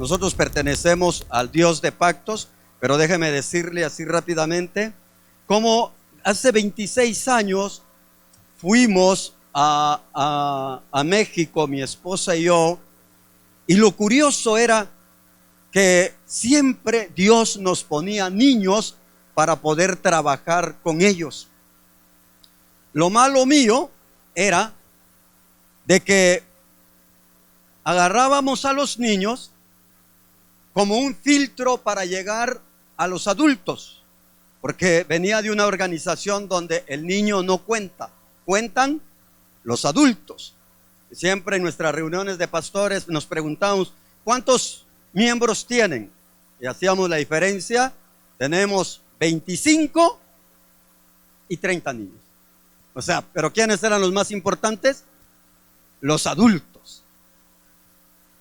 nosotros pertenecemos al Dios de pactos, pero déjeme decirle así rápidamente, como hace 26 años fuimos a México, mi esposa y yo, y lo curioso era que siempre Dios nos ponía niños para poder trabajar con ellos. Lo malo mío era de que agarrábamos a los niños como un filtro para llegar a los adultos, porque venía de una organización donde el niño no cuenta, cuentan los adultos. Siempre en nuestras reuniones de pastores nos preguntamos, ¿cuántos miembros tienen? Y hacíamos la diferencia, tenemos 25 y 30 niños. O sea, ¿pero quiénes eran los más importantes? Los adultos.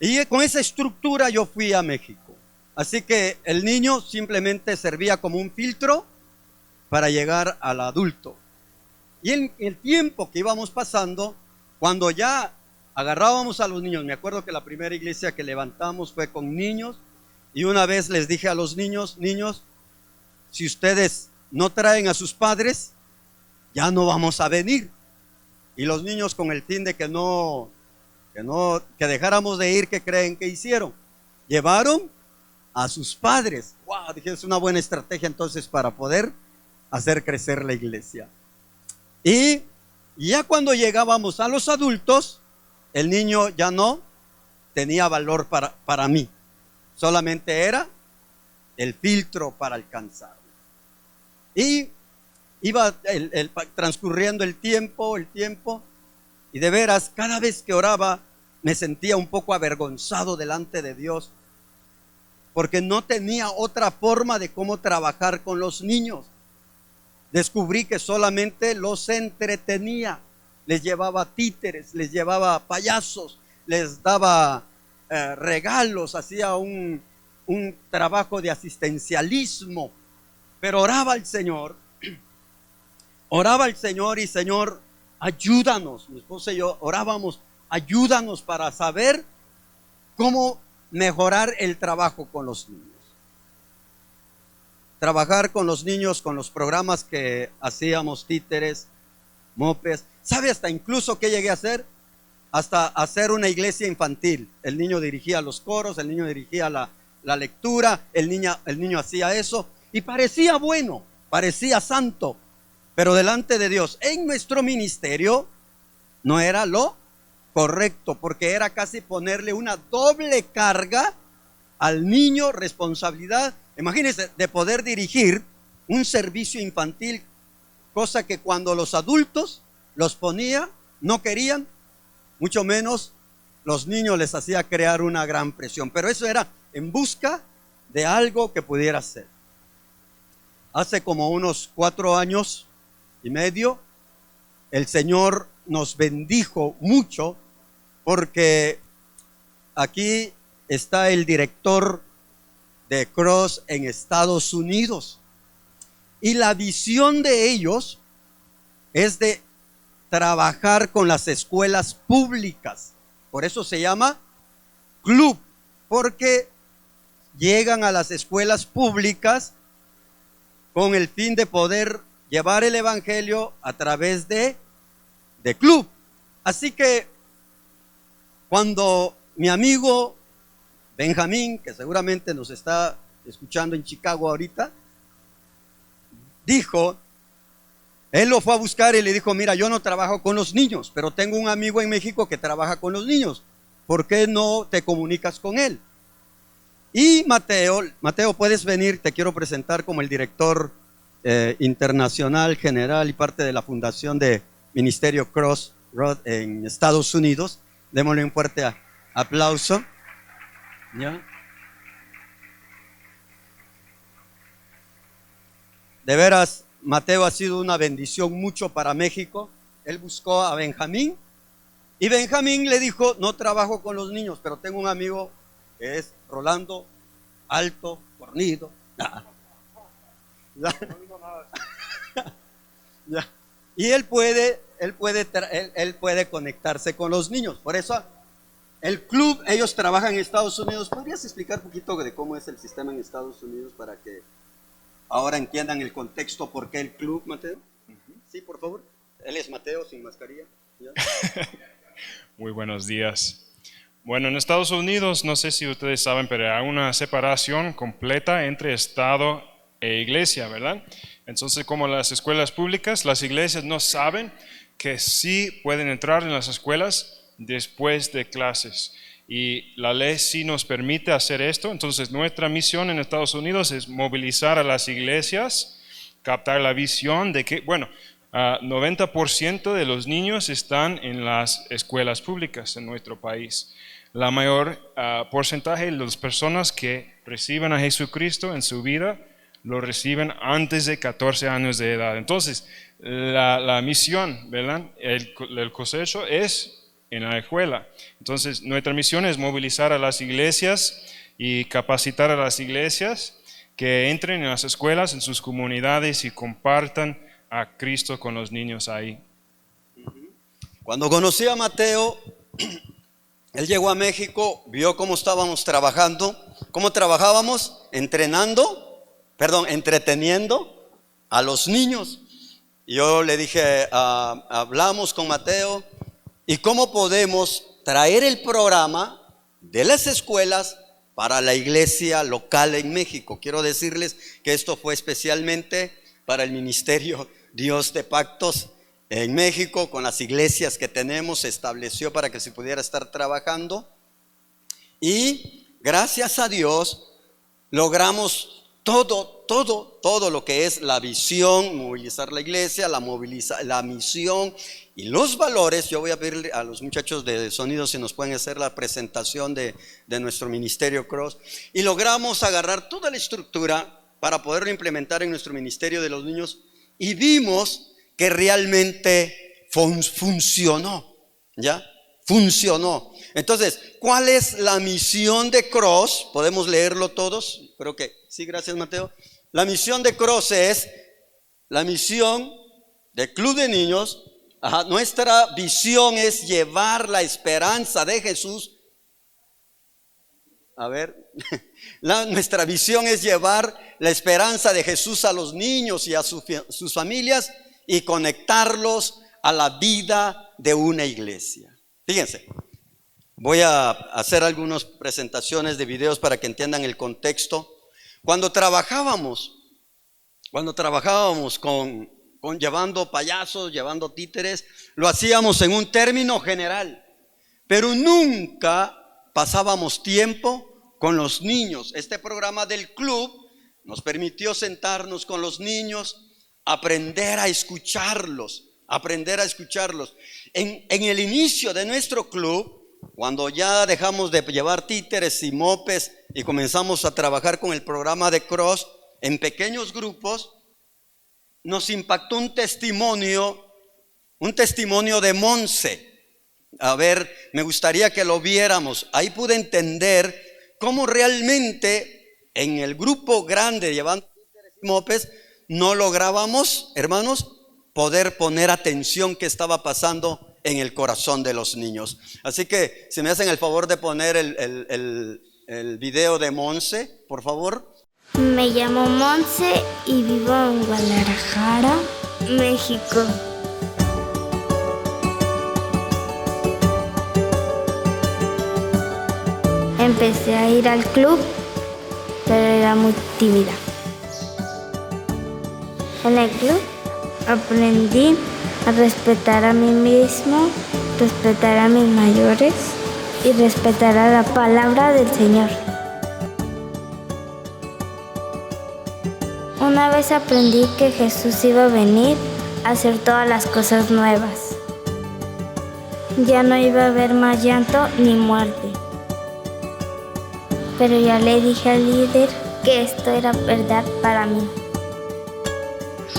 Y con esa estructura yo fui a México. Así que el niño simplemente servía como un filtro para llegar al adulto. Y en el tiempo que íbamos pasando, cuando ya agarrábamos a los niños, me acuerdo que la primera iglesia que levantamos fue con niños, y una vez les dije a los niños, si ustedes no traen a sus padres, ya no vamos a venir. Y los niños, con el fin de que dejáramos de ir, ¿qué creen que hicieron? Llevaron a sus padres. Wow, dije, es una buena estrategia entonces para poder hacer crecer la iglesia. Y ya cuando llegábamos a los adultos, el niño ya no tenía valor para mí. Solamente era el filtro para alcanzarlo. Y iba transcurriendo el tiempo, y de veras, cada vez que oraba, me sentía un poco avergonzado delante de Dios, porque no tenía otra forma de cómo trabajar con los niños. Descubrí que solamente los entretenía, les llevaba títeres, les llevaba payasos, les daba regalos, hacía un trabajo de asistencialismo, pero oraba al Señor y Señor, ayúdanos. Mi esposa y yo orábamos, ayúdanos para saber cómo mejorar el trabajo con los niños. Trabajar con los niños, con los programas que hacíamos, títeres, mopes. ¿Sabe hasta incluso qué llegué a hacer? Hasta hacer una iglesia infantil. El niño dirigía los coros, el niño dirigía la lectura, el niño hacía eso. Y parecía bueno, parecía santo, pero delante de Dios, en nuestro ministerio, no era lo correcto, porque era casi ponerle una doble carga al niño, responsabilidad. Imagínense, de poder dirigir un servicio infantil, cosa que cuando los adultos los ponía, no querían, mucho menos los niños les hacía crear una gran presión. Pero eso era en busca de algo que pudiera ser. Hace como unos 4 años y medio, el Señor nos bendijo mucho, porque aquí está el director de Cross en Estados Unidos, y la visión de ellos es de trabajar con las escuelas públicas. Por eso se llama club, porque llegan a las escuelas públicas con el fin de poder llevar el evangelio a través de club. Así que cuando mi amigo Benjamín, que seguramente nos está escuchando en Chicago ahorita, dijo, él lo fue a buscar y le dijo, mira, yo no trabajo con los niños, pero tengo un amigo en México que trabaja con los niños, ¿por qué no te comunicas con él? Y Mateo, puedes venir, te quiero presentar como el director internacional general y parte de la fundación de Ministerio Crossroad en Estados Unidos. Démosle un fuerte aplauso. ¿Ya? De veras, Mateo ha sido una bendición mucho para México. Él buscó a Benjamín y Benjamín le dijo, no trabajo con los niños, pero tengo un amigo que es Rolando, alto, fornido. Ya. Y él puede conectarse con los niños. Por eso El club, ellos trabajan en Estados Unidos. ¿Podrías explicar un poquito de cómo es el sistema en Estados Unidos para que ahora entiendan el contexto por qué el club, Mateo? Sí, por favor. Él es Mateo, sin mascarilla. ¿Ya? Muy buenos días. Bueno, en Estados Unidos, no sé si ustedes saben, pero hay una separación completa entre Estado e iglesia, ¿verdad? Entonces, como las escuelas públicas, las iglesias no saben que sí pueden entrar en las escuelas después de clases. Y la ley sí nos permite hacer esto. Entonces, nuestra misión en Estados Unidos es movilizar a las iglesias, captar la visión de que, 90% de los niños están en las escuelas públicas en nuestro país. La mayor porcentaje de las personas que reciben a Jesucristo en su vida lo reciben antes de 14 años de edad. Entonces, la misión, ¿verdad? El cosecho es en la escuela. Entonces, nuestra misión es movilizar a las iglesias y capacitar a las iglesias que entren en las escuelas, en sus comunidades y compartan a Cristo con los niños ahí. Cuando conocí a Mateo, él llegó a México, vio cómo estábamos trabajando, cómo trabajábamos entreteniendo a los niños. Y yo le dije, hablamos con Mateo, ¿y cómo podemos traer el programa de las escuelas para la iglesia local en México? Quiero decirles que esto fue especialmente para el ministerio Dios de Pactos en México, con las iglesias que tenemos, se estableció para que se pudiera estar trabajando. Y gracias a Dios logramos todo lo que es la visión, movilizar la iglesia, la misión y los valores. Yo voy a pedirle a los muchachos de sonido si nos pueden hacer la presentación de nuestro ministerio Cross. Y logramos agarrar toda la estructura para poderlo implementar en nuestro ministerio de los niños. Y vimos que realmente funcionó, ¿ya? Funcionó. Entonces, ¿cuál es la misión de Cross? ¿Podemos leerlo todos? Creo que sí, gracias Mateo. La misión de Cross es la misión del Club de Niños. Nuestra visión es llevar la esperanza de Jesús. Nuestra visión es llevar la esperanza de Jesús a los niños y a sus familias y conectarlos a la vida de una iglesia. Fíjense, voy a hacer algunas presentaciones de videos para que entiendan el contexto. Cuando trabajábamos con llevando payasos, llevando títeres, lo hacíamos en un término general, pero nunca pasábamos tiempo con los niños. Este programa del club nos permitió sentarnos con los niños, aprender a escucharlos. En el inicio de nuestro club, cuando ya dejamos de llevar títeres y mopes y comenzamos a trabajar con el programa de Cross en pequeños grupos, nos impactó un testimonio de Monse. Me gustaría que lo viéramos. Ahí pude entender cómo realmente en el grupo grande llevando títeres y mopes no lográbamos, hermanos, poder poner atención que estaba pasando en el corazón de los niños. Así que si me hacen el favor de poner el video de Monse, por favor. Me llamo Monse y vivo en Guadalajara, México. Empecé a ir al club, pero era muy tímida. En el club aprendí a respetar a mí mismo, respetar a mis mayores y respetar a la palabra del Señor. Una vez aprendí que Jesús iba a venir a hacer todas las cosas nuevas. Ya no iba a haber más llanto ni muerte. Pero ya le dije al líder que esto era verdad para mí,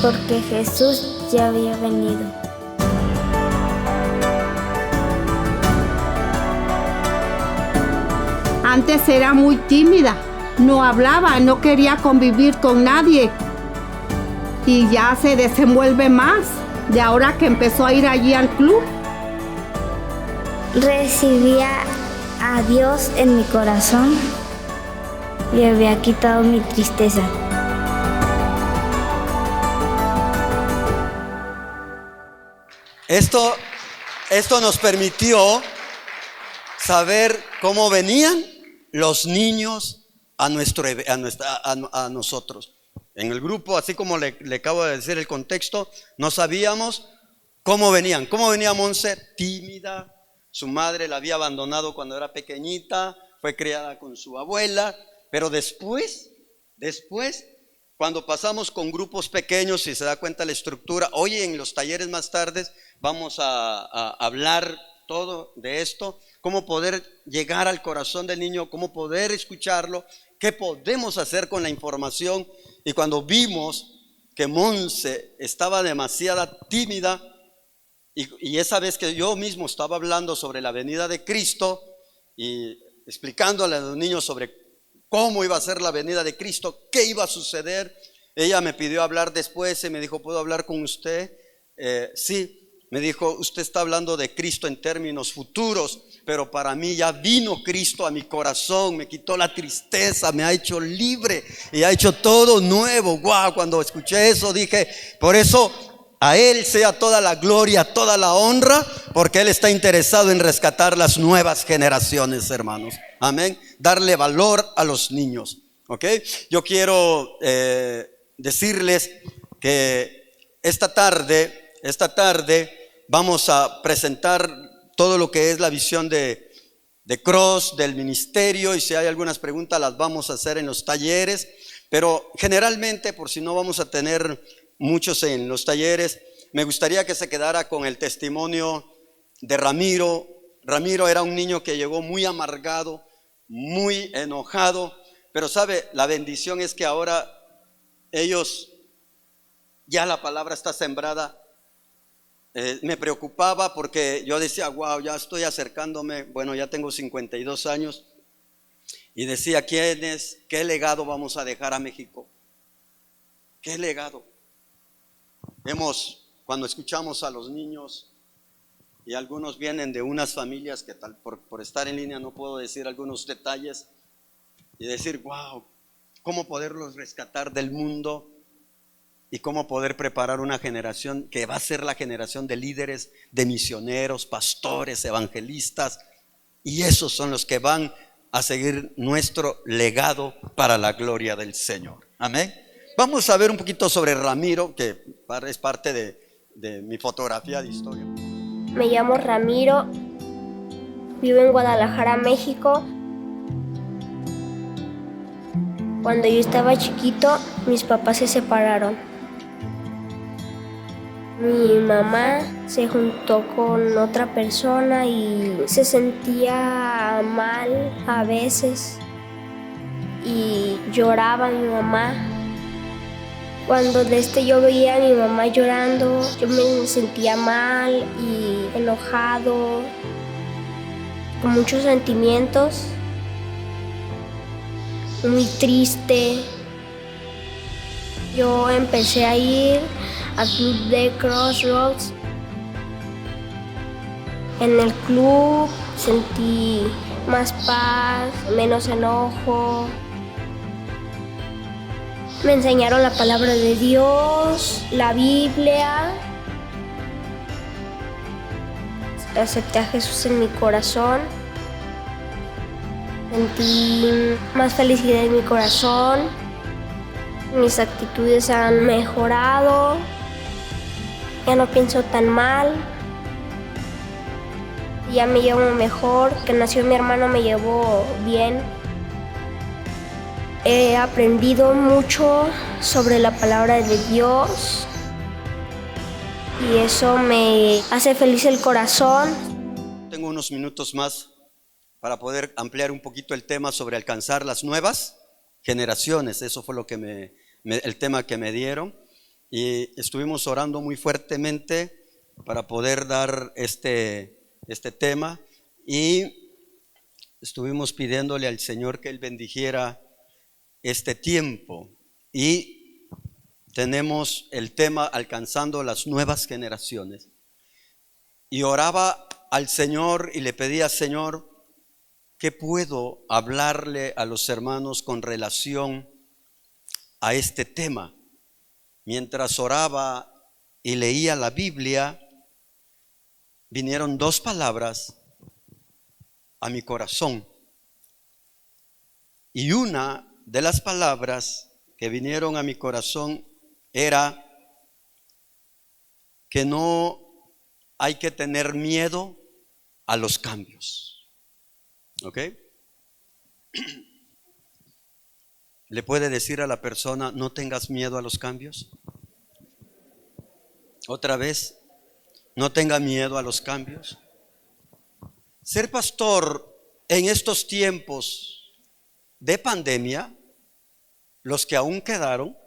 porque Jesús ya había venido. Antes era muy tímida, no hablaba, no quería convivir con nadie. Y ya se desenvuelve más, de ahora que empezó a ir allí al club. Recibía a Dios en mi corazón y había quitado mi tristeza. Esto nos permitió saber cómo venían los niños a nosotros. En el grupo, así como le acabo de decir el contexto, no sabíamos cómo venían. ¿Cómo venía Monse? Tímida. Su madre la había abandonado cuando era pequeñita, fue criada con su abuela, pero después, cuando pasamos con grupos pequeños, si se da cuenta la estructura, hoy en los talleres más tardes vamos a hablar todo de esto, cómo poder llegar al corazón del niño, cómo poder escucharlo, qué podemos hacer con la información. Y cuando vimos que Monse estaba demasiado tímida, y esa vez que yo mismo estaba hablando sobre la venida de Cristo y explicándole a los niños sobre cómo iba a ser la venida de Cristo, qué iba a suceder, ella me pidió hablar después y me dijo, ¿puedo hablar con usted? Sí. Me dijo, usted está hablando de Cristo en términos futuros, pero para mí ya vino Cristo a mi corazón, me quitó la tristeza, me ha hecho libre y ha hecho todo nuevo. Wow, cuando escuché eso dije, por eso a Él sea toda la gloria, toda la honra, porque Él está interesado en rescatar las nuevas generaciones, hermanos. Amén. Darle valor a los niños. ¿Ok? Yo quiero decirles que esta tarde vamos a presentar todo lo que es la visión de Cross, del ministerio, y si hay algunas preguntas las vamos a hacer en los talleres, pero generalmente, por si no vamos a tener muchos en los talleres, me gustaría que se quedara con el testimonio de Ramiro. Ramiro era un niño que llegó muy amargado, muy enojado, pero sabe, la bendición es que ahora ellos, ya la palabra está sembrada. Me preocupaba porque yo decía, wow, ya estoy acercándome, bueno, ya tengo 52 años, y decía, ¿qué legado vamos a dejar a México? ¿Qué legado? Cuando escuchamos a los niños, y algunos vienen de unas familias que tal, por estar en línea no puedo decir algunos detalles, y decir, wow, ¿cómo poderlos rescatar del mundo? Y cómo poder preparar una generación que va a ser la generación de líderes, de misioneros, pastores, evangelistas. Y esos son los que van a seguir nuestro legado para la gloria del Señor. Amén. Vamos a ver un poquito sobre Ramiro, que es parte de mi fotografía de historia. Me llamo Ramiro, vivo en Guadalajara, México. Cuando yo estaba chiquito, mis papás se separaron. Mi mamá se juntó con otra persona y se sentía mal a veces y lloraba mi mamá. Cuando yo veía a mi mamá llorando, yo me sentía mal y enojado, con muchos sentimientos, muy triste. Yo empecé a ir al club de Crossroads. En el club sentí más paz, menos enojo. Me enseñaron la palabra de Dios, la Biblia. Acepté a Jesús en mi corazón. Sentí más felicidad en mi corazón. Mis actitudes han mejorado. Ya no pienso tan mal. Ya me llevo mejor. Que nació mi hermano me llevó bien. He aprendido mucho sobre la palabra de Dios. Y eso me hace feliz el corazón. Tengo unos minutos más para poder ampliar un poquito el tema sobre alcanzar las nuevas generaciones. Eso fue lo que el tema que me dieron. Y estuvimos orando muy fuertemente para poder dar este tema, y estuvimos pidiéndole al Señor que Él bendijera este tiempo. Y tenemos el tema alcanzando las nuevas generaciones. Y oraba al Señor y le pedía, Señor, ¿qué puedo hablarle a los hermanos con relación a este tema? Mientras oraba y leía la Biblia, vinieron dos palabras a mi corazón. Y una de las palabras que vinieron a mi corazón era que no hay que tener miedo a los cambios. ¿Ok? ¿Le puede decir a la persona, no tengas miedo a los cambios? Otra vez, no tenga miedo a los cambios. Ser pastor en estos tiempos de pandemia, los que aún quedaron,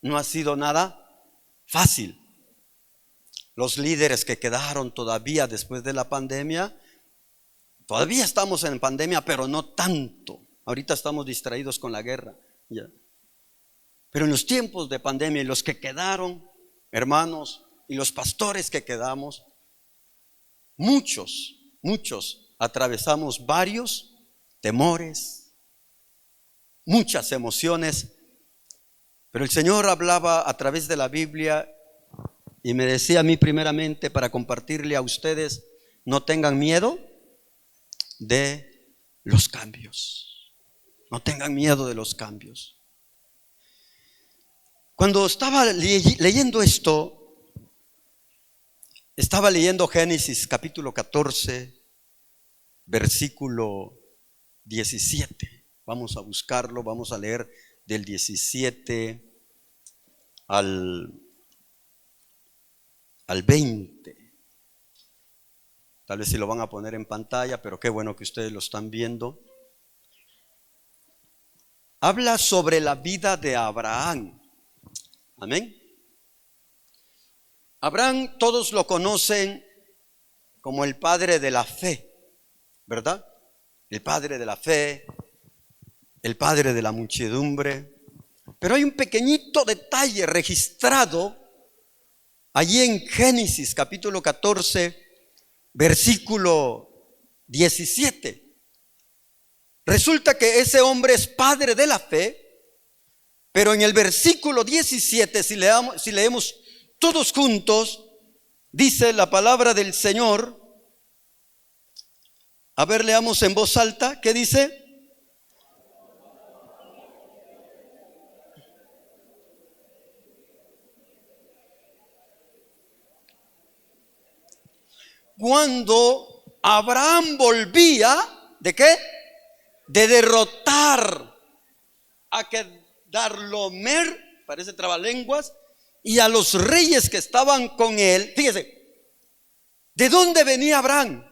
no ha sido nada fácil. Los líderes que quedaron todavía después de la pandemia, todavía estamos en pandemia, pero no tanto. Ahorita estamos distraídos con la guerra. ¿Ya? Pero en los tiempos de pandemia, y los que quedaron, hermanos, y los pastores que quedamos, muchos atravesamos varios temores, muchas emociones, pero el Señor hablaba a través de la Biblia y me decía a mí primeramente para compartirle a ustedes, no tengan miedo de los cambios, no tengan miedo de los cambios. Cuando estaba leyendo esto, estaba leyendo Génesis capítulo 14, versículo 17. Vamos a buscarlo, vamos a leer del 17 al 20. Tal vez si lo van a poner en pantalla, pero qué bueno que ustedes lo están viendo. Habla sobre la vida de Abraham. Amén. Abraham, todos lo conocen como el padre de la fe, ¿verdad? El padre de la fe, el padre de la muchedumbre. Pero hay un pequeñito detalle registrado allí en Génesis capítulo 14, versículo 17. Resulta que ese hombre es padre de la fe, pero en el versículo 17, si leemos todos juntos, dice la palabra del Señor. A ver, leamos en voz alta, ¿qué dice? Cuando Abraham volvía, ¿de qué? De derrotar a Kedorlaomer, parece trabalenguas, y a los reyes que estaban con él. Fíjese, ¿de dónde venía Abraham?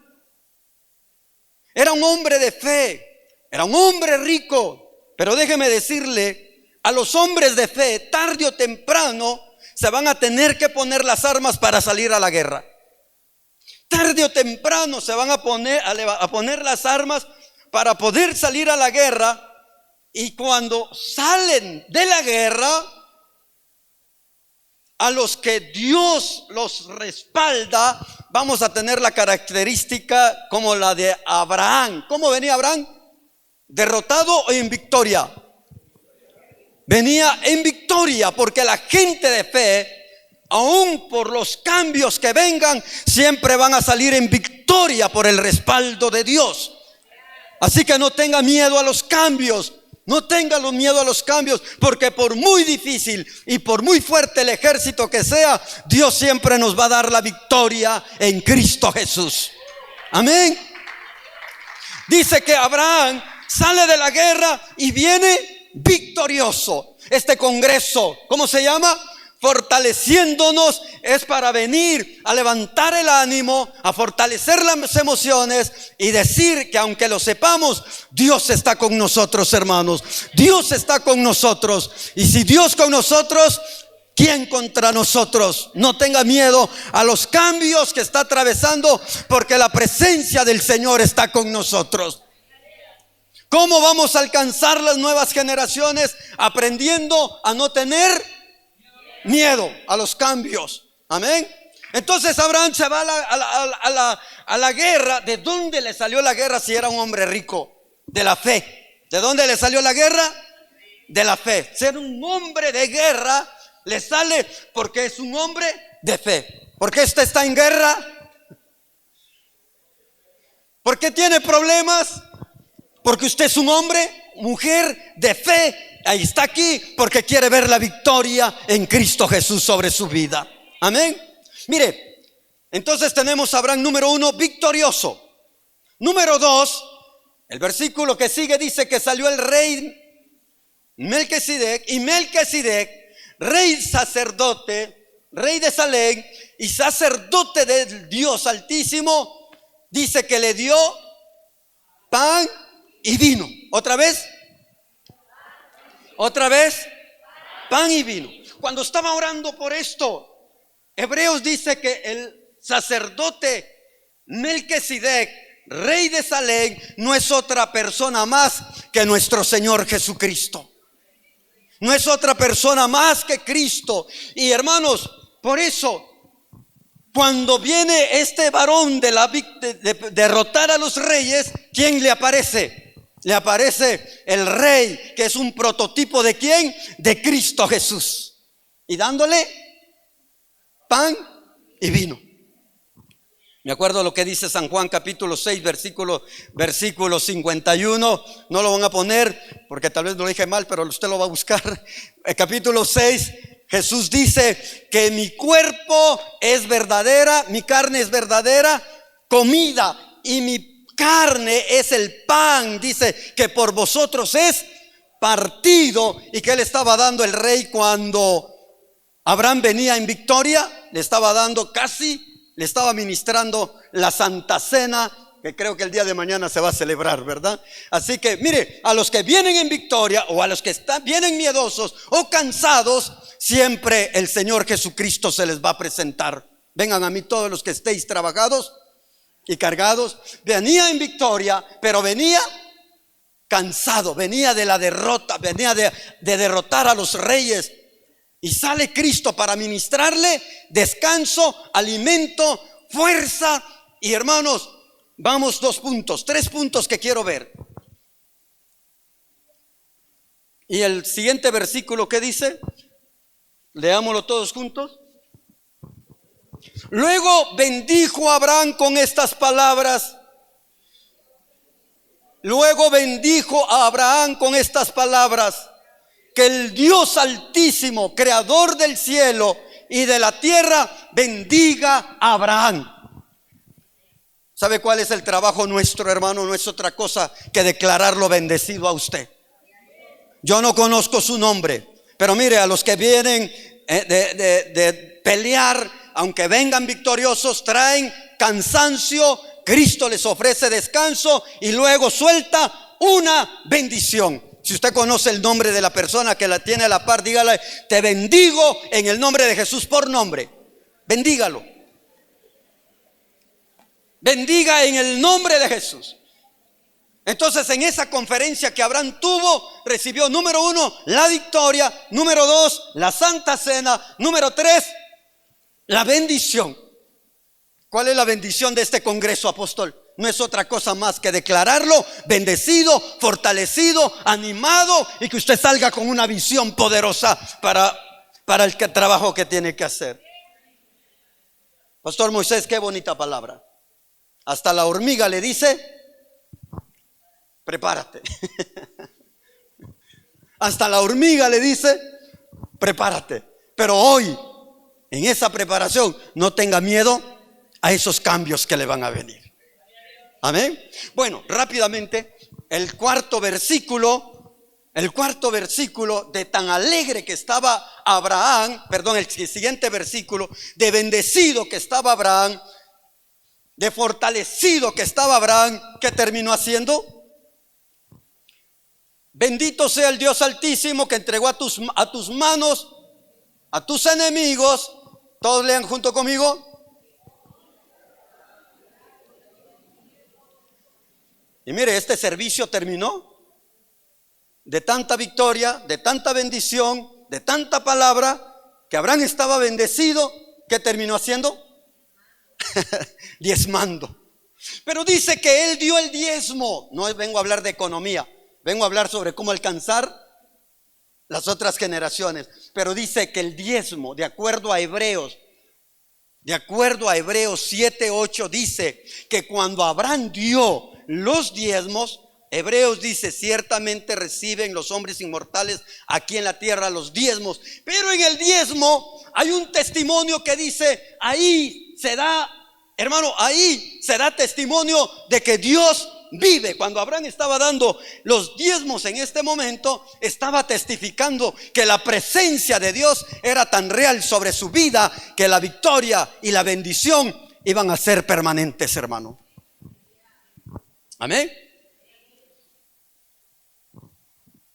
Era un hombre de fe, era un hombre rico, pero déjeme decirle, a los hombres de fe, tarde o temprano, se van a tener que poner las armas para salir a la guerra. Tarde o temprano se van a poner las armas para poder salir a la guerra, y cuando salen de la guerra, a los que Dios los respalda, vamos a tener la característica como la de Abraham. ¿Cómo venía Abraham? ¿Derrotado o en victoria? Venía en victoria, porque la gente de fe, aún por los cambios que vengan, siempre van a salir en victoria por el respaldo de Dios. Así que no tenga miedo a los cambios. No tengan miedo a los cambios, porque por muy difícil y por muy fuerte el ejército que sea, Dios siempre nos va a dar la victoria en Cristo Jesús. Amén. Dice que Abraham sale de la guerra y viene victorioso. Este congreso, ¿cómo se llama? Fortaleciéndonos, es para venir a levantar el ánimo, a fortalecer las emociones y decir que aunque lo sepamos, Dios está con nosotros, hermanos. Dios está con nosotros. Y si Dios con nosotros, ¿quién contra nosotros? No tenga miedo a los cambios que está atravesando, porque la presencia del Señor está con nosotros. ¿Cómo vamos a alcanzar las nuevas generaciones? Aprendiendo a no tener miedo a los cambios. Amén. Entonces Abraham se va a la guerra. ¿De dónde le salió la guerra si era un hombre rico? De la fe. ¿De dónde le salió la guerra? De la fe. Ser un hombre de guerra le sale porque es un hombre de fe. ¿Por qué usted está en guerra? ¿Por qué tiene problemas? Porque usted es un hombre, mujer de fe. Ahí está aquí porque quiere ver la victoria en Cristo Jesús sobre su vida. Amén. Mire, entonces tenemos a Abraham, número 1, victorioso. Número 2, el versículo que sigue dice que salió el rey Melquisedec, y Melquisedec, rey sacerdote, rey de Salem y sacerdote del Dios Altísimo, dice que le dio pan y vino. Otra vez, pan y vino. Cuando estaba orando por esto, Hebreos dice que el sacerdote Melquisedec, rey de Salem, no es otra persona más que nuestro Señor Jesucristo. No es otra persona más que Cristo. Y hermanos, por eso, cuando viene este varón de derrotar a los reyes, ¿quién le aparece? Le aparece el rey, que es un prototipo ¿de quién? De Cristo Jesús. Y dándole pan y vino. Me acuerdo lo que dice San Juan capítulo 6 versículo 51. No lo van a poner porque tal vez lo dije mal, pero usted lo va a buscar. El capítulo 6, Jesús dice que mi cuerpo es verdadera, mi carne es verdadera comida, y mi carne es el pan, dice, que por vosotros es partido. Y que él estaba dando el rey cuando Abraham venía en victoria, le estaba dando le estaba ministrando la Santa Cena, que creo que el día de mañana se va a celebrar, ¿verdad? Así que mire, a los que vienen en victoria o a los que vienen miedosos o cansados, siempre el Señor Jesucristo se les va a presentar. Vengan a mí todos los que estéis trabajados y cargados. Venía en victoria, pero venía cansado, venía de la derrota, venía de derrotar a los reyes. Y sale Cristo para ministrarle descanso, alimento, fuerza. Y hermanos, vamos 3 puntos que quiero ver. Y el siguiente versículo, ¿qué dice? Leámoslo todos juntos. Luego bendijo a Abraham con estas palabras. Que el Dios Altísimo, creador del cielo y de la tierra, bendiga a Abraham. ¿Sabe cuál es el trabajo nuestro, hermano? No es otra cosa que declararlo bendecido a usted. Yo no conozco su nombre, pero mire, a los que vienen de pelear, aunque vengan victoriosos, traen cansancio. Cristo les ofrece descanso y luego suelta una bendición. Si usted conoce el nombre de la persona que la tiene a la par, dígale: te bendigo en el nombre de Jesús, por nombre. Bendígalo. Bendiga en el nombre de Jesús. Entonces, en esa conferencia que Abraham tuvo, recibió, número 1, la victoria. Número 2, la Santa Cena. Número 3, la bendición. ¿Cuál es la bendición de este congreso, apóstol? No es otra cosa más que declararlo bendecido, fortalecido, animado, y que usted salga con una visión poderosa para el trabajo que tiene que hacer. Pastor Moisés, qué bonita palabra. Hasta la hormiga le dice: prepárate. Hasta la hormiga le dice: prepárate. Pero hoy, en esa preparación, no tenga miedo a esos cambios que le van a venir. Amén. Bueno, rápidamente, el cuarto versículo de tan alegre que estaba Abraham, el siguiente versículo, de bendecido que estaba Abraham, de fortalecido que estaba Abraham, ¿qué terminó haciendo? Bendito sea el Dios Altísimo, que entregó a tus manos a tus enemigos. Todos lean junto conmigo. Y mire, este servicio terminó de tanta victoria, de tanta bendición, de tanta palabra, que Abraham estaba bendecido. ¿Qué terminó haciendo? Diezmando. Pero dice que él dio el diezmo. No vengo a hablar de economía, vengo a hablar sobre cómo alcanzar las otras generaciones. Pero dice que el diezmo, de acuerdo a Hebreos 7:8, dice que cuando Abraham dio los diezmos, Hebreos dice: ciertamente reciben los hombres inmortales aquí en la tierra los diezmos. Pero en el diezmo hay un testimonio que dice, ahí se da, hermano, ahí se da testimonio de que Dios vive. Cuando Abraham estaba dando los diezmos en este momento, estaba testificando que la presencia de Dios era tan real sobre su vida que la victoria y la bendición iban a ser permanentes, hermano. Amén.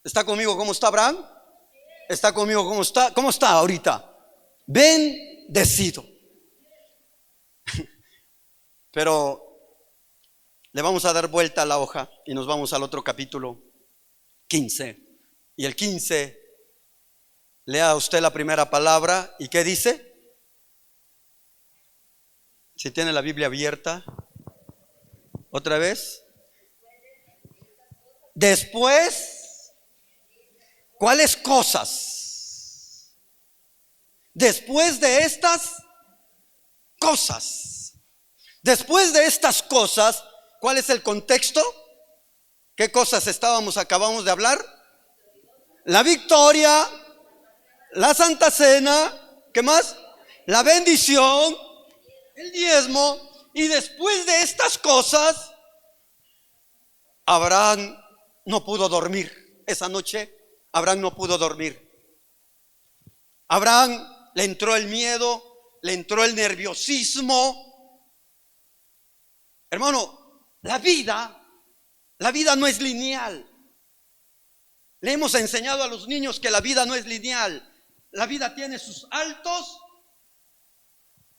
¿Está conmigo cómo está Abraham? ¿Está conmigo cómo está? ¿Cómo está ahorita? Bendecido. Pero le vamos a dar vuelta a la hoja y nos vamos al otro capítulo 15. Y el 15, lea usted la primera palabra. ¿Y qué dice? Si tiene la Biblia abierta. Otra vez. Después, ¿cuáles cosas? Después de estas cosas. Después de estas cosas, ¿cuál es el contexto? ¿Qué cosas acabamos de hablar? La victoria, la Santa Cena, ¿qué más? La bendición, el diezmo. Y después de estas cosas, Abraham no pudo dormir. Esa noche Abraham no pudo dormir. Abraham le entró el miedo, le entró el nerviosismo. Hermano, la vida no es lineal. Le hemos enseñado a los niños que la vida no es lineal. La vida tiene sus altos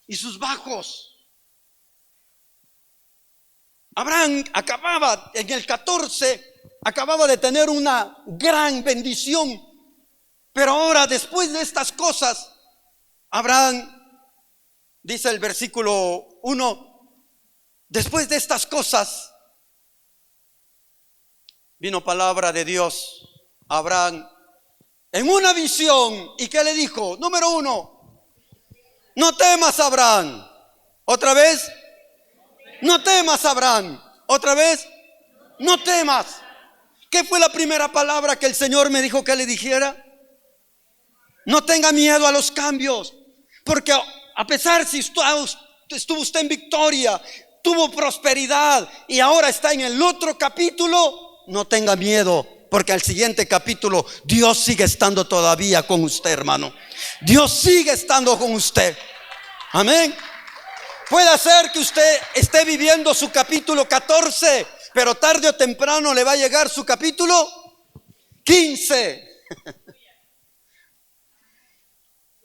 y sus bajos. Abraham acababa en el 14, acababa de tener una gran bendición. Pero ahora, después de estas cosas, Abraham, dice el versículo 1, después de estas cosas, vino palabra de Dios a Abraham en una visión. ¿Y qué le dijo? Número 1, no temas, Abraham. Otra vez, no temas, Abraham. Otra vez, no temas. ¿Qué fue la primera palabra que el Señor me dijo que le dijera? No tenga miedo a los cambios, porque a pesar si estuvo usted en victoria, tuvo prosperidad y ahora está en el otro capítulo, no tenga miedo, porque al siguiente capítulo Dios sigue estando todavía con usted, hermano. Dios sigue estando con usted. Amén. Puede ser que usted esté viviendo su capítulo 14, pero tarde o temprano le va a llegar su capítulo 15.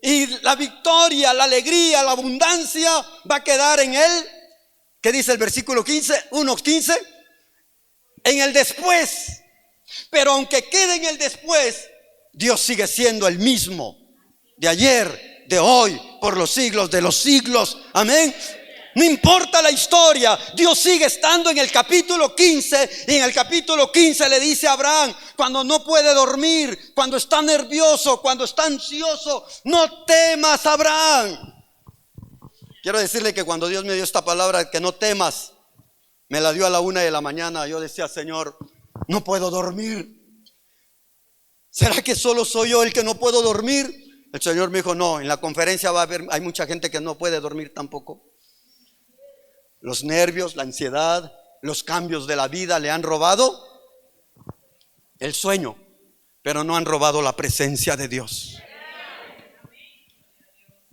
Y la victoria, la alegría, la abundancia va a quedar en él. ¿Qué dice el versículo 15? 1:15. En el después. Pero aunque quede en el después, Dios sigue siendo el mismo de ayer, de hoy, por los siglos de los siglos. Amén. No importa la historia, Dios sigue estando en el capítulo 15. Y en el capítulo 15 le dice a Abraham, cuando no puede dormir, cuando está nervioso, cuando está ansioso: no temas, Abraham. Quiero decirle que cuando Dios me dio esta palabra, que no temas, me la dio a la 1 de la mañana. Yo decía: Señor, no puedo dormir. ¿Será que solo soy yo el que no puedo dormir? El Señor me dijo: no, en la conferencia hay mucha gente que no puede dormir tampoco. Los nervios, la ansiedad, los cambios de la vida le han robado el sueño, pero no han robado la presencia de Dios.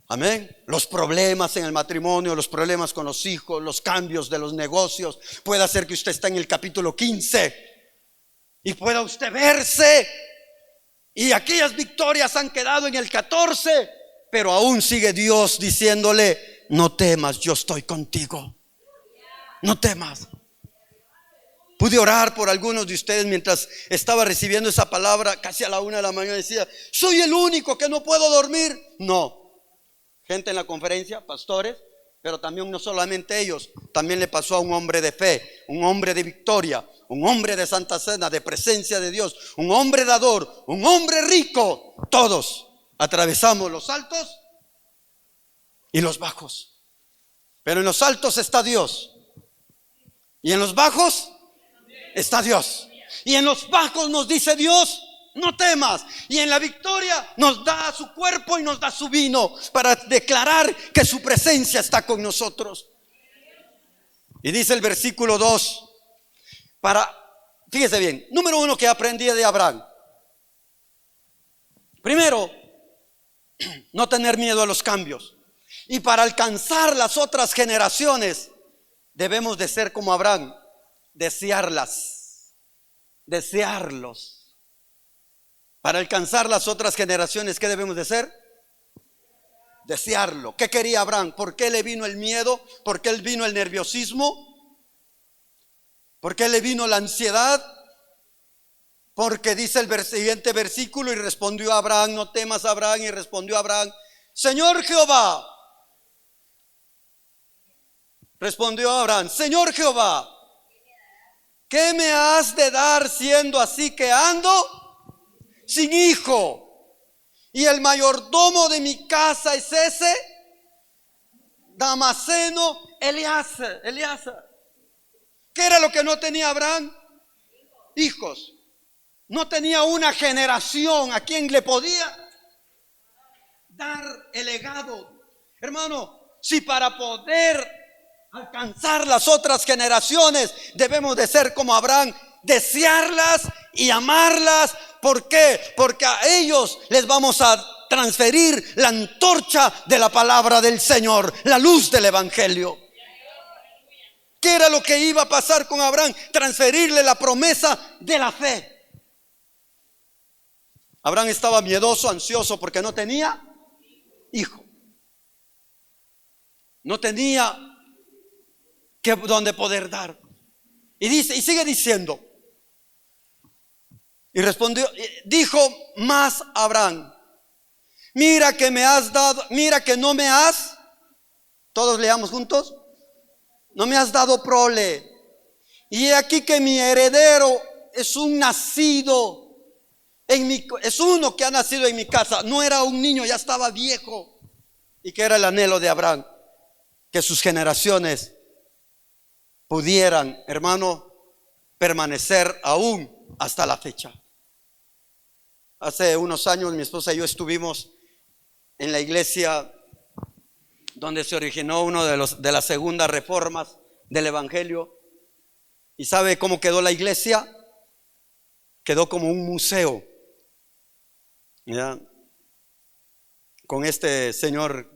Amén. Los problemas en el matrimonio, los problemas con los hijos, los cambios de los negocios. Puede hacer que usted esté en el capítulo 15 y pueda usted verse, y aquellas victorias han quedado en el 14, pero aún sigue Dios diciéndole: no temas, yo estoy contigo. No temas. Pude orar por algunos de ustedes mientras estaba recibiendo esa palabra. Casi a la 1 de la mañana decía: soy el único que no puedo dormir. No. Gente en la conferencia, pastores, Pero también no solamente ellos, también le pasó a un hombre de fe, un hombre de victoria, un hombre de Santa Cena, de presencia de Dios, un hombre dador, un hombre rico. Todos atravesamos los altos y los bajos. Pero en los altos está Dios. Y en los bajos está Dios. Y en los bajos nos dice Dios: no temas. Y en la victoria nos da su cuerpo y nos da su vino para declarar que su presencia está con nosotros. Y dice el versículo 2, fíjese bien, número 1 que aprendí de Abraham. Primero, no tener miedo a los cambios. Y para alcanzar las otras generaciones, debemos de ser como Abraham, desearlos. Para alcanzar las otras generaciones, ¿qué debemos de hacer? Desearlo. ¿Qué quería Abraham? ¿Por qué le vino el miedo? ¿Por qué le vino el nerviosismo? ¿Por qué le vino la ansiedad? Porque dice el siguiente versículo: y respondió Abraham, no temas, Abraham. Y respondió Abraham: Señor Jehová. Respondió Abraham: Señor Jehová, ¿qué me has de dar siendo así que ando sin hijo? Y el mayordomo de mi casa es ese Damaseno Eliezer. ¿Qué era lo que no tenía Abraham? Hijos. No tenía una generación a quien le podía dar el legado. Hermano, si para poder alcanzar las otras generaciones debemos de ser como Abraham, desearlas y amarlas. ¿Por qué? Porque a ellos les vamos a transferir la antorcha de la palabra del Señor, la luz del evangelio. ¿Qué era lo que iba a pasar con Abraham? Transferirle la promesa de la fe. Abraham estaba miedoso, ansioso, porque no tenía hijo. No tenía donde poder dar. Y sigue diciendo. Y respondió, dijo más Abraham: mira que me has dado, mira que no me has, todos leamos juntos, no me has dado prole. Y he aquí que mi heredero es es uno que ha nacido en mi casa. No era un niño, ya estaba viejo. ¿Y que era el anhelo de Abraham? Que sus generaciones pudieran, hermano, permanecer aún hasta la fecha. Hace unos años mi esposa y yo estuvimos en la iglesia donde se originó uno de las segundas reformas del evangelio. ¿Y sabe cómo quedó la iglesia? Quedó como un museo, ¿ya? Con este señor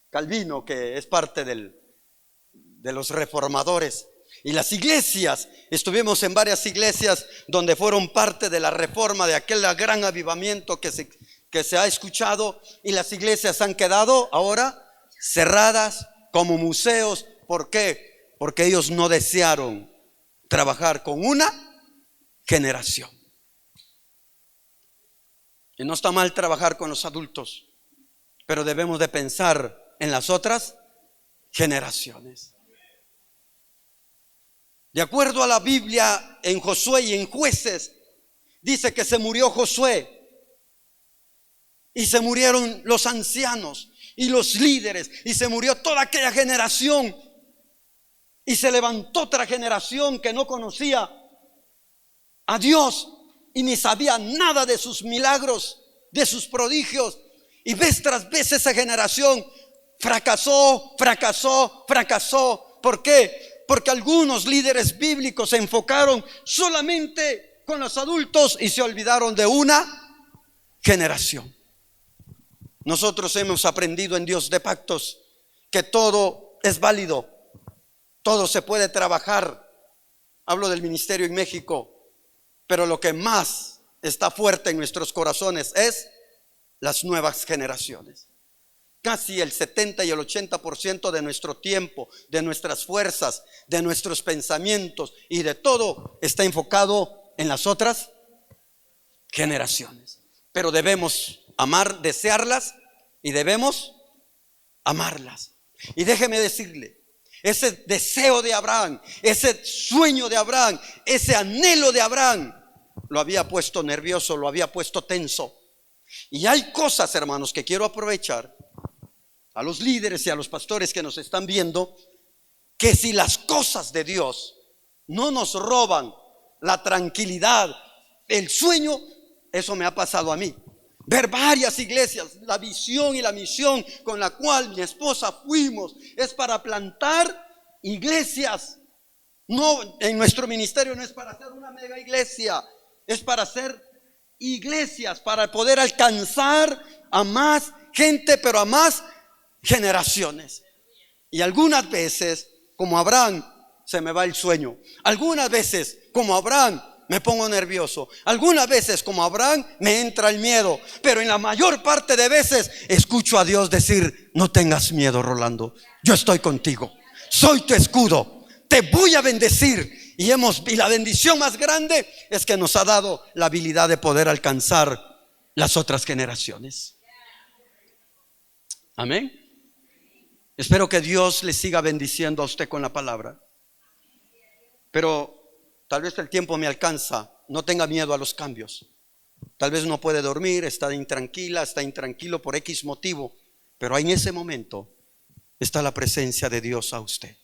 Calvino, que es parte de los reformadores. Y las iglesias, estuvimos en varias iglesias donde fueron parte de la reforma, de aquel gran avivamiento que se ha escuchado. Y las iglesias han quedado ahora cerradas como museos. ¿Por qué? Porque ellos no desearon trabajar con una generación. Y no está mal trabajar con los adultos, pero debemos de pensar en las otras generaciones. De acuerdo a la Biblia, en Josué y en Jueces, dice que se murió Josué y se murieron los ancianos y los líderes y se murió toda aquella generación y se levantó otra generación que no conocía a Dios y ni sabía nada de sus milagros, de sus prodigios. Y vez tras vez esa generación fracasó. ¿Por qué? Porque algunos líderes bíblicos se enfocaron solamente con los adultos y se olvidaron de una generación. Nosotros hemos aprendido en Dios de pactos que todo es válido, todo se puede trabajar. Hablo del ministerio en México, pero lo que más está fuerte en nuestros corazones es las nuevas generaciones. Casi el 70 y el 80% de nuestro tiempo, de nuestras fuerzas, de nuestros pensamientos y de todo está enfocado en las otras generaciones. Pero debemos desearlas y debemos amarlas. Y déjeme decirle, ese deseo de Abraham, ese sueño de Abraham, ese anhelo de Abraham, lo había puesto nervioso, lo había puesto tenso. Y hay cosas, hermanos, que quiero aprovechar a los líderes y a los pastores que nos están viendo, que si las cosas de Dios no nos roban la tranquilidad, el sueño, eso me ha pasado a mí. Ver varias iglesias, la visión y la misión con la cual mi esposa fuimos es para plantar iglesias. No, en nuestro ministerio no es para hacer una mega iglesia, es para hacer iglesias, para poder alcanzar a más gente, pero a más generaciones. Y algunas veces, como Abraham, se me va el sueño. Algunas veces, como Abraham, me pongo nervioso. Algunas veces, como Abraham, me entra el miedo. Pero en la mayor parte de veces escucho a Dios decir: no tengas miedo, Rolando, yo estoy contigo, soy tu escudo, te voy a bendecir. Y la bendición más grande es que nos ha dado la habilidad de poder alcanzar las otras generaciones. Amén. Espero que Dios le siga bendiciendo a usted con la palabra. Pero tal vez el tiempo me alcanza. No tenga miedo a los cambios. Tal vez no puede dormir, está intranquila, está intranquilo por X motivo. Pero en ese momento está la presencia de Dios a usted,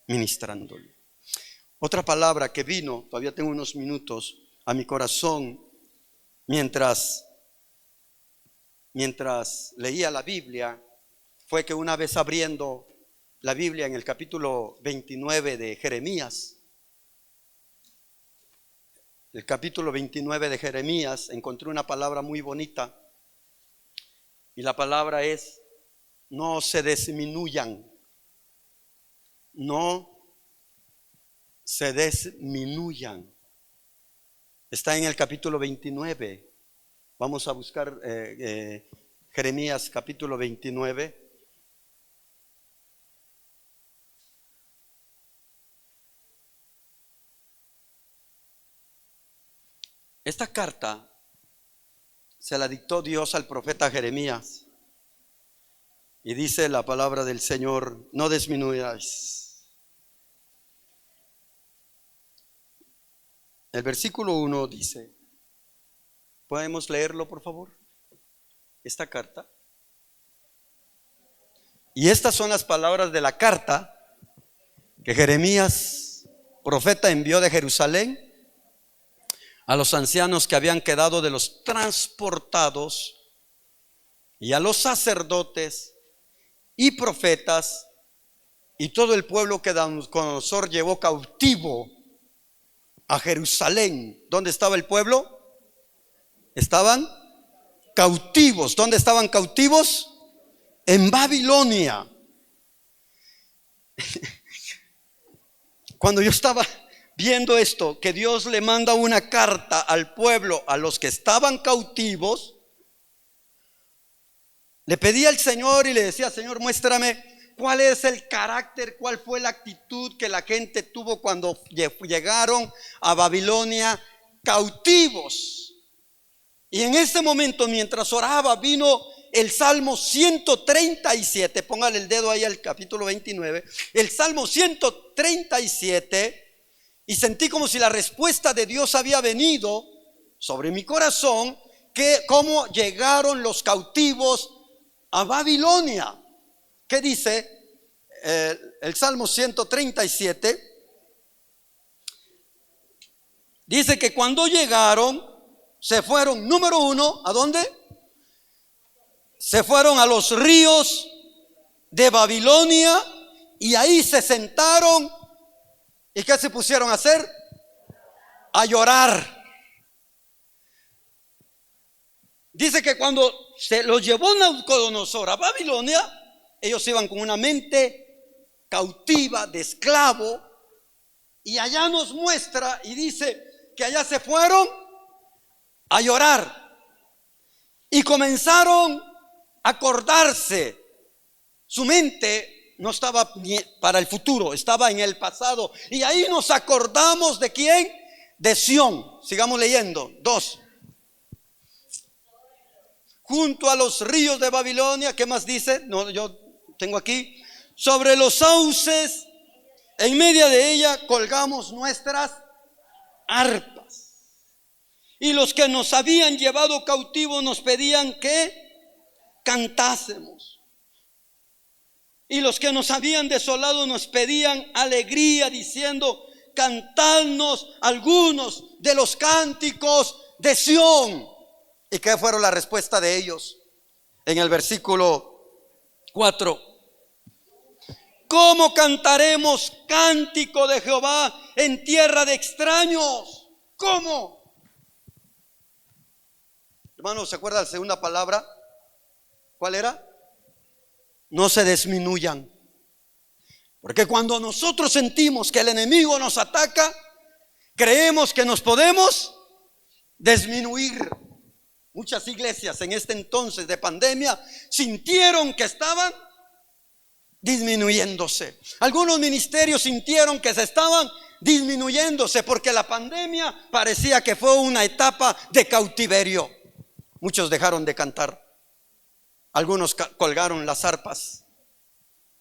ministrándole. Otra palabra que vino, todavía tengo unos minutos, a mi corazón mientras leía la Biblia, fue que una vez abriendo la Biblia en el capítulo 29 de Jeremías, el capítulo 29 de Jeremías, encontré una palabra muy bonita. Y la palabra es: no se disminuyan. No se disminuyan. Está en el capítulo 29. Vamos a buscar Jeremías capítulo 29. Esta carta se la dictó Dios al profeta Jeremías. Y dice la palabra del Señor: no disminuyáis. El versículo 1 dice, ¿podemos leerlo, por favor? Esta carta. Y estas son las palabras de la carta que Jeremías, profeta, envió de Jerusalén a los ancianos que habían quedado de los transportados, y a los sacerdotes y profetas y todo el pueblo que Nabucodonosor llevó cautivo a Jerusalén. ¿Dónde estaba el pueblo? Estaban cautivos. ¿Dónde estaban cautivos? En Babilonia. Cuando yo estaba viendo esto, que Dios le manda una carta al pueblo, a los que estaban cautivos, le pedí al Señor y le decía: Señor, muéstrame cuál es el carácter, cuál fue la actitud que la gente tuvo cuando llegaron a Babilonia cautivos. Y en ese momento, mientras oraba, vino el Salmo 137. Póngale el dedo ahí al capítulo 29. El Salmo 137. Y sentí como si la respuesta de Dios había venido sobre mi corazón, que cómo llegaron los cautivos a Babilonia. ¿Qué dice el Salmo 137? Dice que cuando llegaron, se fueron, número uno, ¿a dónde? Se fueron a los ríos de Babilonia y ahí se sentaron. ¿Y qué se pusieron a hacer? A llorar. Dice que cuando se los llevó Nabucodonosor a Babilonia, ellos iban con una mente cautiva de esclavo, y allá nos muestra y dice que allá se fueron a llorar y comenzaron a acordarse. Su mente no estaba para el futuro, estaba en el pasado. Y ahí nos acordamos de quién, de Sión. Sigamos leyendo. 2. Junto a los ríos de Babilonia, ¿qué más dice? No, yo tengo aquí. sobre los sauces, en medio de ella colgamos nuestras arpas. Y los que nos habían llevado cautivos nos pedían que cantásemos. Y los que nos habían desolado nos pedían alegría, diciendo: cantadnos algunos de los cánticos de Sión. ¿Y qué fueron la respuesta de ellos? En el versículo 4. ¿Cómo cantaremos cántico de Jehová en tierra de extraños? ¿Cómo? Hermanos, ¿se acuerdan de la segunda palabra? ¿Cuál era? No se disminuyan. Porque cuando nosotros sentimos que el enemigo nos ataca, creemos que nos podemos disminuir. Muchas iglesias en este entonces de pandemia sintieron que estaban disminuyéndose. Algunos ministerios sintieron que se estaban disminuyéndose porque la pandemia parecía que fue una etapa de cautiverio. Muchos dejaron de cantar. Algunos colgaron las arpas.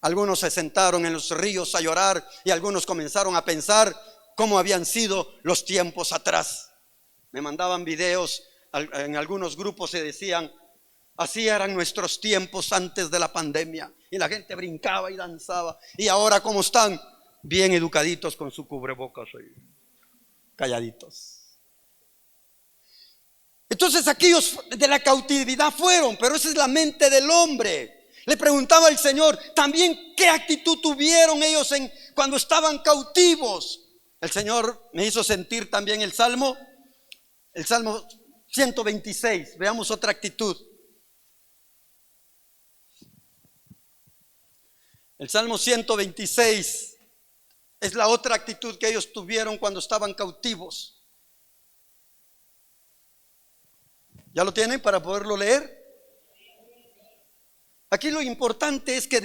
Algunos se sentaron en los ríos a llorar y algunos comenzaron a pensar cómo habían sido los tiempos atrás. Me mandaban videos en algunos grupos y decían: así eran nuestros tiempos antes de la pandemia. Y la gente brincaba y danzaba. Y ahora, ¿cómo están? Bien educaditos con su cubrebocas ahí, calladitos. Entonces aquellos de la cautividad fueron, pero esa es la mente del hombre. Le preguntaba al Señor también qué actitud tuvieron ellos cuando estaban cautivos. El Señor me hizo sentir también el Salmo 126. Veamos otra actitud. El Salmo 126 es la otra actitud que ellos tuvieron cuando estaban cautivos. ¿Ya lo tienen para poderlo leer? Aquí lo importante es que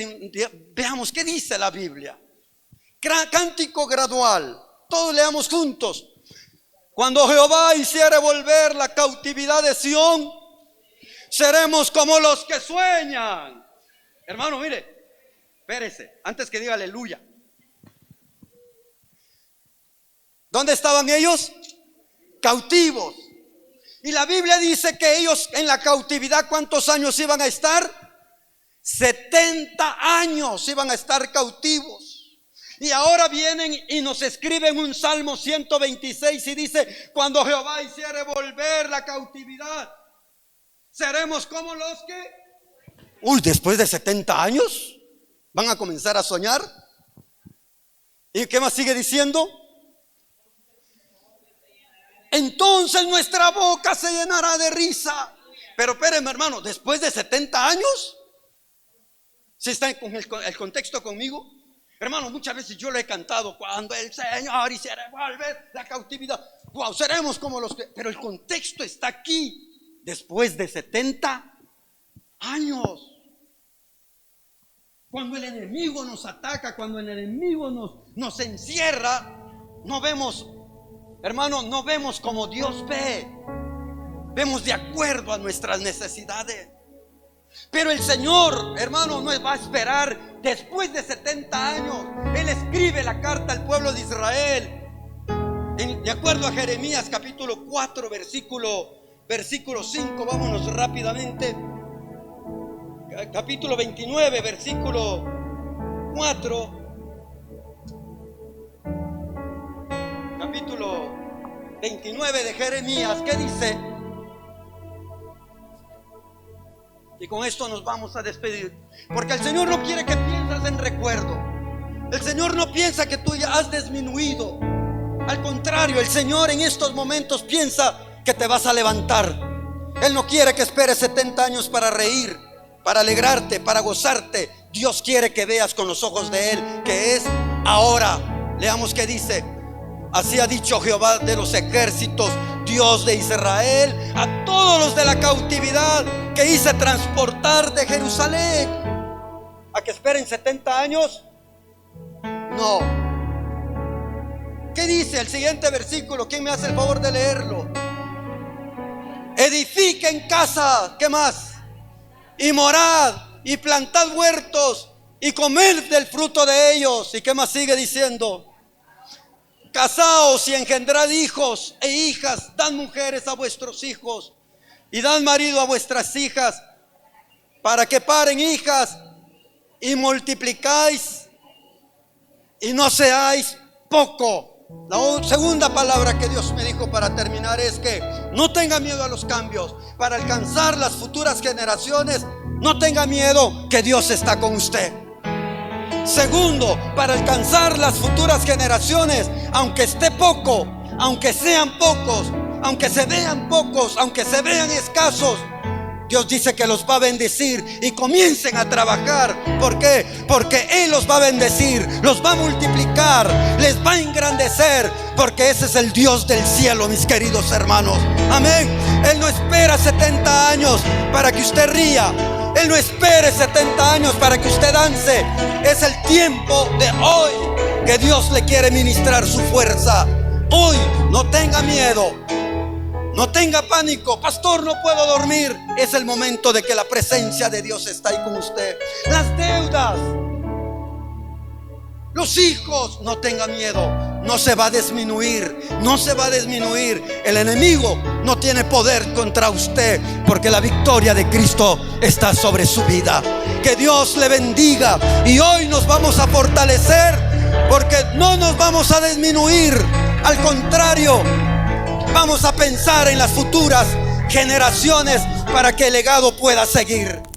veamos qué dice la Biblia. Cántico gradual. Todos leamos juntos. Cuando Jehová hiciere volver la cautividad de Sión, seremos como los que sueñan. Hermano, mire, espérese, antes que diga aleluya. ¿Dónde estaban ellos? Cautivos. Y la Biblia dice que ellos en la cautividad, ¿cuántos años iban a estar? 70 años iban a estar cautivos. Y ahora vienen y nos escriben un Salmo 126 y dice: cuando Jehová hiciere volver la cautividad, seremos como los que... después de 70 años van a comenzar a soñar. ¿Y qué más sigue diciendo? Entonces nuestra boca se llenará de risa. Pero espérenme, hermano, después de 70 años, ¿sí está con el contexto conmigo? Hermano, muchas veces yo lo he cantado: cuando el Señor hiciera volver la cautividad, wow, seremos como los que... Pero el contexto está aquí, después de 70 años. Cuando el enemigo nos ataca, cuando el enemigo nos encierra, no vemos, hermano, no vemos como Dios ve. Vemos de acuerdo a nuestras necesidades. Pero el Señor, hermano, no va a esperar después de 70 años. Él escribe la carta al pueblo de Israel de acuerdo a Jeremías capítulo 4 versículo 5. Vámonos rápidamente. Capítulo 29 versículo 4. Capítulo 29 de Jeremías. ¿Qué dice? Y con esto nos vamos a despedir, porque el Señor no quiere que pienses en recuerdo. El Señor no piensa que tú ya has disminuido. Al contrario, el Señor en estos momentos piensa que te vas a levantar. Él no quiere que esperes 70 años para reír, para alegrarte, para gozarte. Dios quiere que veas con los ojos de Él que es ahora. Leamos qué dice: así ha dicho Jehová de los ejércitos, Dios de Israel, a todos los de la cautividad que hice transportar de Jerusalén. ¿A que esperen 70 años? No. ¿Qué dice el siguiente versículo? ¿Quién me hace el favor de leerlo? Edifiquen casa, ¿qué más? Y morad, y plantad huertos, y comer del fruto de ellos. ¿Y qué más sigue diciendo? Casaos y engendrad hijos e hijas, dad mujeres a vuestros hijos y dad marido a vuestras hijas, para que paren hijas y multiplicáis y no seáis poco. La segunda palabra que Dios me dijo para terminar es que no tenga miedo a los cambios. Para alcanzar las futuras generaciones, no tenga miedo, que Dios está con usted. Segundo, para alcanzar las futuras generaciones, aunque esté poco, aunque sean pocos, aunque se vean pocos, aunque se vean escasos, Dios dice que los va a bendecir. Y comiencen a trabajar. ¿Por qué? Porque Él los va a bendecir, los va a multiplicar, les va a engrandecer, porque ese es el Dios del cielo, mis queridos hermanos. Amén. Él no espera 70 años para que usted ría. Él no espere 70 años para que usted dance. Es el tiempo de hoy que Dios le quiere ministrar su fuerza. Hoy no tenga miedo, no tenga pánico. Pastor, no puedo dormir. Es el momento de que la presencia de Dios está ahí con usted. Las deudas, los hijos, no tenga miedo. No se va a disminuir, no se va a disminuir. El enemigo no tiene poder contra usted, porque la victoria de Cristo está sobre su vida. Que Dios le bendiga. Y hoy nos vamos a fortalecer, porque no nos vamos a disminuir. Al contrario, vamos a pensar en las futuras generaciones para que el legado pueda seguir.